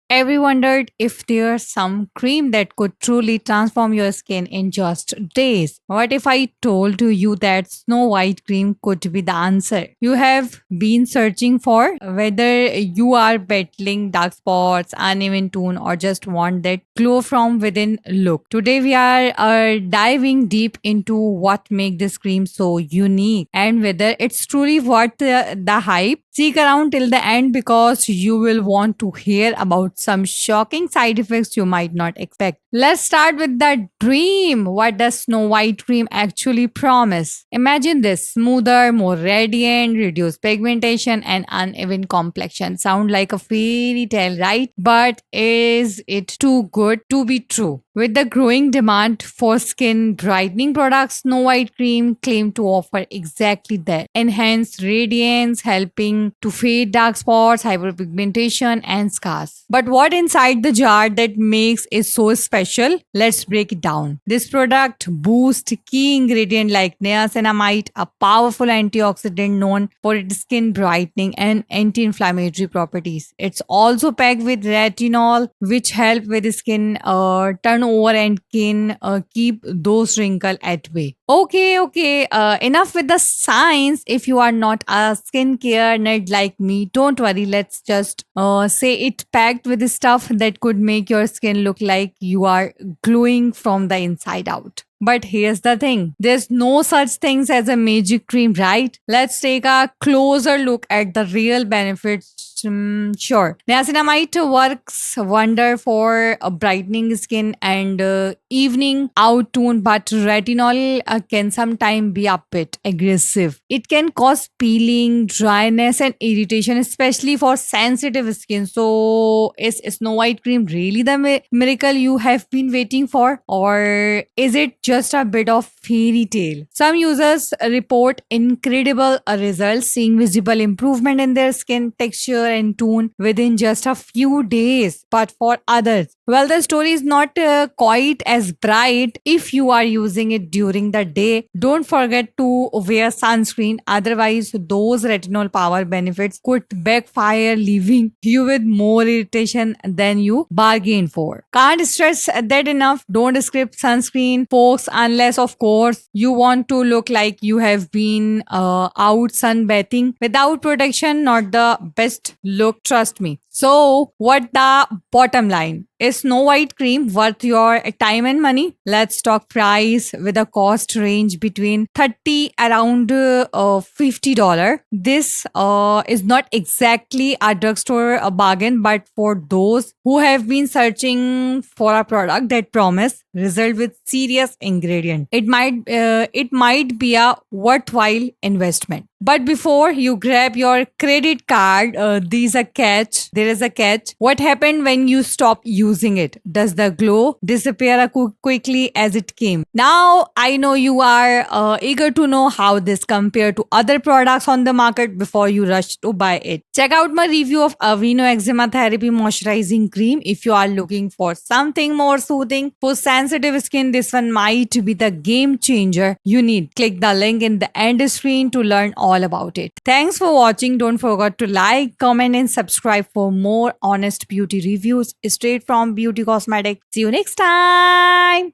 Ever wondered if there's some cream that could truly transform your skin in just days? What if I told you that Snow White cream could be the answer you have been searching for? Whether you are battling dark spots, uneven tone, or just want that glow from within look. Today we are diving deep into what makes this cream so unique and whether it's truly worth the hype. Stick around till the end because you will want to hear about some shocking side effects you might not expect. Let's start with the dream. What does Snow White cream actually promise? Imagine this: smoother, more radiant, reduced pigmentation, and uneven complexion. Sound like a fairy tale, right? But is it too good to be true? With the growing demand for skin brightening products, Snow White cream claimed to offer exactly that: enhanced radiance, helping to fade dark spots, hyperpigmentation, and scars. But what inside the jar that makes it so special? Let's break it down. This product boosts key ingredient like niacinamide, a powerful antioxidant known for its skin brightening and anti-inflammatory properties. It's also packed with retinol, which help with skin turnover and can keep those wrinkles at bay. Okay. Enough with the science. If you are not a skincare nerd like me, don't worry. Let's just say it packed with stuff that could make your skin look like you are glowing from the inside out. But here's the thing. There's no such things as a magic cream, right? Let's take a closer look at the real benefits. Sure. Niacinamide works wonder for brightening skin and evening out tone, but retinol can sometimes be a bit aggressive. It can cause peeling, dryness, and irritation, especially for sensitive skin. So, is Snow White cream really the miracle you have been waiting for, or is it just a bit of fairy tale? Some users report incredible results, seeing visible improvement in their skin texture and tone within just a few days. But for others, well, the story is not quite as bright. If you are using it during the day, don't forget to wear sunscreen. Otherwise, those retinol power benefits could backfire, leaving you with more irritation than you bargained for. Can't stress that enough. Don't skip sunscreen, folks, unless, of course, you want to look like you have been out sunbathing. Without protection, not the best look, trust me. So, what the bottom line? Is Snow White cream worth your time and money? Let's talk price with a cost range between 30 around $50. This is not exactly a drugstore bargain, but for those who have been searching for a product that promise result with serious ingredient, it might be a worthwhile investment. But before you grab your credit card, there is a catch. What happened when you stop using it? Does the glow disappear quickly as it came? Now, I know you are eager to know how this compared to other products on the market before you rush to buy it. Check out my review of Aveeno Eczema Therapy Moisturizing Cream. If you are looking for something more soothing for sensitive skin, this one might be the game changer you need. Click the link in the end screen to learn all about it. Thanks for watching. Don't forget to like, comment, and subscribe for more honest beauty reviews straight from Beauty Cosmetics. See you next time.